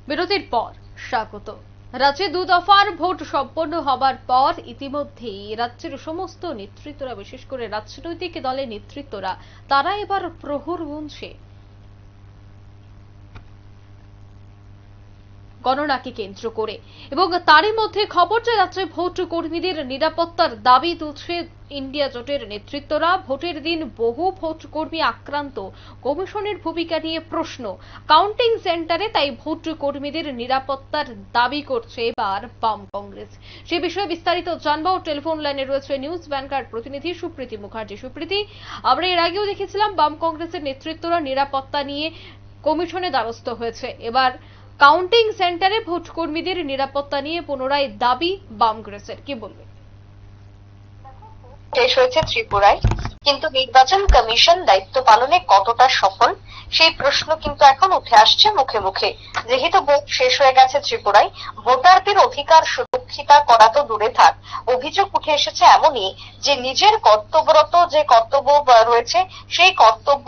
বিরতির পর স্বাগত। রাজ্যে 2 দফার ভোট সম্পন্ন হবার পর ইতিমধ্যেই রাজ্যের সমস্ত নেতৃত্বরা, বিশেষ করে রাজনৈতিক দলের নেতৃত্বরা, তারা এবার প্রহর গুনছে গণনাকে কেন্দ্র করে। এবং তারই মধ্যে খবর যে রাজ্যে ভোট কর্মীদের নিরাপত্তার দাবি তুলছে ইন্ডিয়া জোটের নেতৃত্বরা। ভোটের দিন বহু ভোট কর্মী আক্রান্ত, কমিশনের ভূমিকা নিয়ে প্রশ্ন কাউন্টিং সেন্টারে, তাই ভোট কর্মীদের নিরাপত্তার দাবি করছে এবার বাম কংগ্রেস। সে বিষয়ে বিস্তারিত জানবো। টেলিফোন লাইনে রয়েছে নিউজ ভ্যানগার্ড প্রতিনিধি সুপ্রীতি মুখার্জি। সুপ্রীতি, আমরা এর আগেও দেখেছিলাম বাম কংগ্রেসের নেতৃত্বরা নিরাপত্তা নিয়ে কমিশনে দ্বারস্থ হয়েছে। এবার কাউন্টিং সেন্টারে ভোট কর্মীদের নিরাপত্তা নিয়ে পুনরায় দাবি বাম কংগ্রেসের, কি বলবে? শেষ হয়েছে ত্রিপুরায়, কিন্তু নির্বাচন কমিশন দায়িত্ব পালনে কতটা সফল সেই প্রশ্ন কিন্তু এখন উঠে আসছে মুখে মুখে। যেহেতু ভোট শেষ হয়ে গেছে ত্রিপুরায়, ভোটারদের অধিকার সুরক্ষিত করা তো দূরে থাক, অভিযোগ উঠে এসেছে এমনই যে নিজের কর্তব্যরত যে কর্তব্য রয়েছে সেই কর্তব্য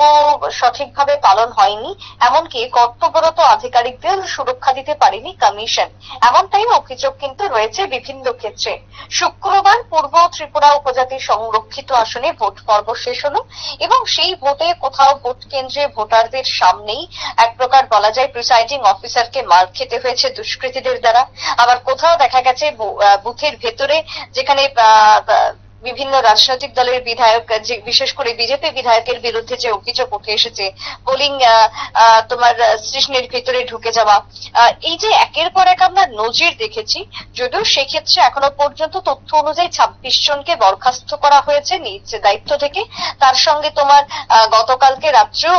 সঠিকভাবে পালন হয়নি, এমনকি কর্তব্যরত আধিকারিকদের সুরক্ষা দিতে পারেনি কমিশন, এমনটাই অভিযোগ কিন্তু রয়েছে বিভিন্ন ক্ষেত্রে। শুক্রবার পূর্ব ত্রিপুরা উপজাতি সংরক্ষিত আসনে ভোট পর্ব শেষ হলো এবং সেই ভোটে কোথাও ভোট কেন্দ্রে ভোটারদের সামনেই এক প্রকার বলা যায় প্রিসাইডিং অফিসারকে মার খেতে হয়েছে দুষ্কৃতীদের দ্বারা। আবার কোথাও দেখা গেছে বুথের ভেতরে, যেখানে বিভিন্ন রাজনৈতিক দলের বিধায়ক, বিশেষ করে বিজেপি বিধায়কের বিরুদ্ধে যে অভিযোগ উঠে এসেছে, পোলিং তোমার স্টেশনের ভিতরে ঢুকে যাওয়া, এই যে একের পর এক আমরা নজির দেখেছি। যদিও সেক্ষেত্রে এখনো পর্যন্ত তথ্য অনুযায়ী 26 জনকে বরখাস্ত করা হয়েছে নিজ দায়িত্ব থেকে। তার সঙ্গে তোমার গতকালকে রাত্রেও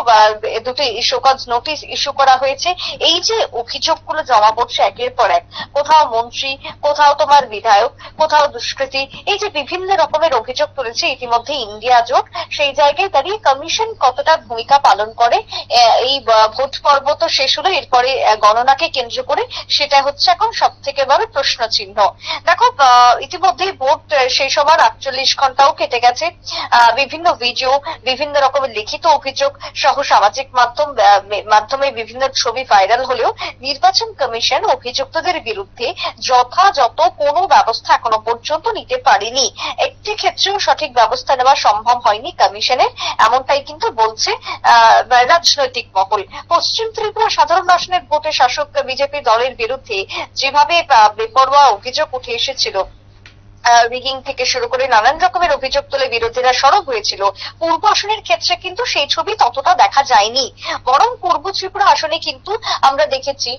দুটি শোকজ নোটিশ ইস্যু করা হয়েছে। এই যে অভিযোগগুলো জমা পড়ছে একের পর এক, কোথাও মন্ত্রী, কোথাও তোমার বিধায়ক, কোথাও দুষ্কৃতী, এই যে বিভিন্ন রকমের অভিযোগ তুলেছে ইতিমধ্যে ইন্ডিয়া জোট, সেই জায়গায় দাঁড়িয়ে কমিশন কতটা ভূমিকা পালন করে এই ভোট পর্ব তো শেষ হলো, এরপরে গণনাকে কেন্দ্র করে সেটা হচ্ছে এখন সব থেকে বড় প্রশ্ন চিহ্ন। দেখো, ইতিমধ্যে ভোট শেষ হবার 48 ঘন্টাও কেটে গেছে। বিভিন্ন ভিডিও, বিভিন্ন রকমের লিখিত অভিযোগ সহ সামাজিক মাধ্যমে বিভিন্ন ছবি ভাইরাল হলেও নির্বাচন কমিশন অভিযুক্তদের বিরুদ্ধে যথাযথ কোনো ব্যবস্থা এখনো পর্যন্ত নিতে পারেনি। একটি ক্ষেত্রেও সঠিক ব্যবস্থা নেওয়া সম্ভব হয়নি কমিশনের, এমনটাই কিন্তু বলছে রাজনৈতিক মহল। পশ্চিম ত্রিপুরা সাধারণ আসনের ভোটে শাসক বিজেপি দলের বিরুদ্ধে যেভাবে বেপরোয়া অভিযোগ উঠে এসেছিল, রিগিং থেকে শুরু করে নানান রকমের অভিযোগ তুলে বিরোধীরা সরব হয়েছিল, পূর্ব আসনের ক্ষেত্রে কিন্তু সেই ছবি ততটা দেখা যায়নি। বরং পূর্ব ত্রিপুরা আসনে কিন্তু আমরা দেখেছি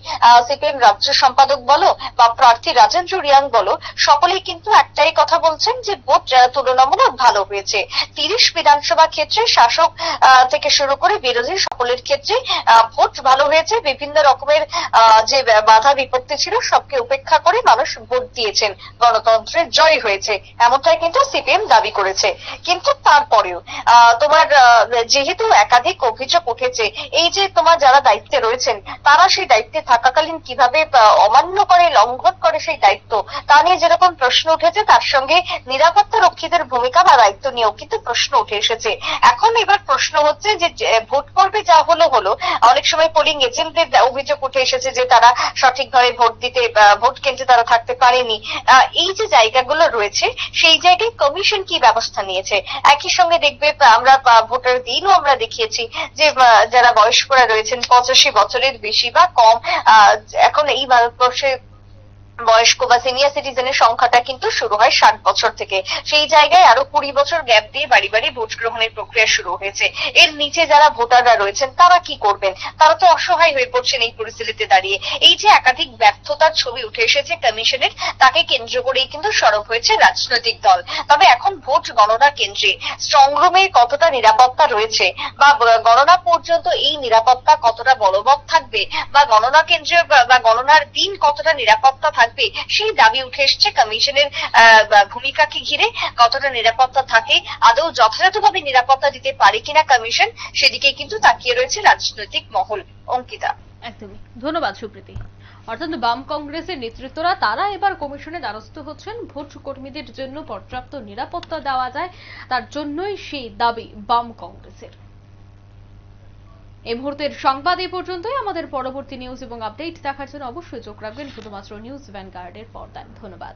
সিপিএম রাজ্য সম্পাদক বলো বা প্রার্থী রাজেন্দ্র রিয়াং বলো, সকলেই কিন্তু একটাই কথা বলছেন যে ভোট তুলনামূলক ভালো হয়েছে। 30 বিধানসভা ক্ষেত্রে শাসক থেকে শুরু করে বিরোধী সকলের ক্ষেত্রে ভোট ভালো হয়েছে। বিভিন্ন রকমের যে বাধা বিপত্তি ছিল সবকে উপেক্ষা করে মানুষ ভোট দিয়েছেন, গণতন্ত্রের জয় হয়েছে, এমনটাই কিন্তু সিপিএম দাবি করেছে। কিন্তু তারপরেও তোমার যেহেতু একাধিক অভিযোগ উঠেছে, এই যে তোমার যারা দায়িত্বে রয়েছেন তারা সেই দায়িত্বে থাকাকালীন কিভাবে অমান্য করে, লঙ্ঘন করে সেই দায়িত্ব, তা নিয়ে যেরকম প্রশ্ন উঠেছে, তার সঙ্গে নিরাপত্তা রক্ষীদের ভূমিকা বা দায়িত্ব নিয়েও কিন্তু প্রশ্ন উঠে এসেছে। এখন এবার প্রশ্ন হচ্ছে যে ভোট পর্বে যা হলো, অনেক সময় পোলিং এজেন্টদের অভিযোগ উঠে এসেছে যে তারা সঠিকভাবে ভোট কেন্দ্রে তারা থাকতে পারেনি। এই যে জায়গাগুলো রয়েছে সেই জায়গায় কমিশন কি ব্যবস্থা নিয়েছে। একই সঙ্গে দেখবে আমরা ভোটার দিনও আমরা দেখিয়েছি যে যারা বয়স্করা রয়েছেন 85 বছরের বেশি বা কম, এখন এই ভারতবর্ষে বয়স্ক বা সিনিয়র সিটিজেনের সংখ্যাটা কিন্তু শুরু হয় 60 বছর থেকে। সেই জায়গায় আরো 20 বছর গ্যাপ দিয়ে বাড়ি বাড়ি ভোট গ্রহণের প্রক্রিয়া শুরু হয়েছে। এর নিচে যারা ভোটাররা রয়েছেন তারা কি করবেন, তারা তো অসহায় হয়ে পড়ছেন এই পরিস্থিতিতে দাঁড়িয়ে। এই যে একাধিক ব্যর্থতার ছবি উঠে এসেছে কমিশনের, তাকে কেন্দ্র করেই কিন্তু সরব হয়েছে রাজনৈতিক দল। তবে এখন ভোট গণনা কেন্দ্রে স্ট্রং রুমে কতটা নিরাপত্তা রয়েছে বা গণনা পর্যন্ত এই নিরাপত্তা কতটা বলবৎ থাকবে, বা গণনা কেন্দ্রে বা গণনার দিন কতটা নিরাপত্তা থাকবে, সেই দাবি উঠে এসছে কমিশনের ভূমিকাকে ঘিরে। কতটা নিরাপত্তা থাকে, আদৌ যথাযথভাবে নিরাপত্তা দিতে পারে কিনা কমিশন, সেদিকে কিন্তু তাকিয়ে রয়েছে রাজনৈতিক মহল। অঙ্কিতা, একদমই ধন্যবাদ সুপ্রীতি। অর্থাৎ বাম কংগ্রেসের নেতৃত্বরা তারা এবার কমিশনে দ্বারস্থ হচ্ছেন, ভোট কর্মীদের জন্য পর্যাপ্ত নিরাপত্তা দেওয়া যায়, তার জন্যই সেই দাবি বাম কংগ্রেসের। এই মুহূর্তের সংবাদ এই পর্যন্তই। আমাদের পরবর্তী নিউজ এবং আপডেট দেখার জন্য অবশ্যই চোখ রাখবেন শুধুমাত্র নিউজ ভ্যানগার্ডের পর্দায়। ধন্যবাদ।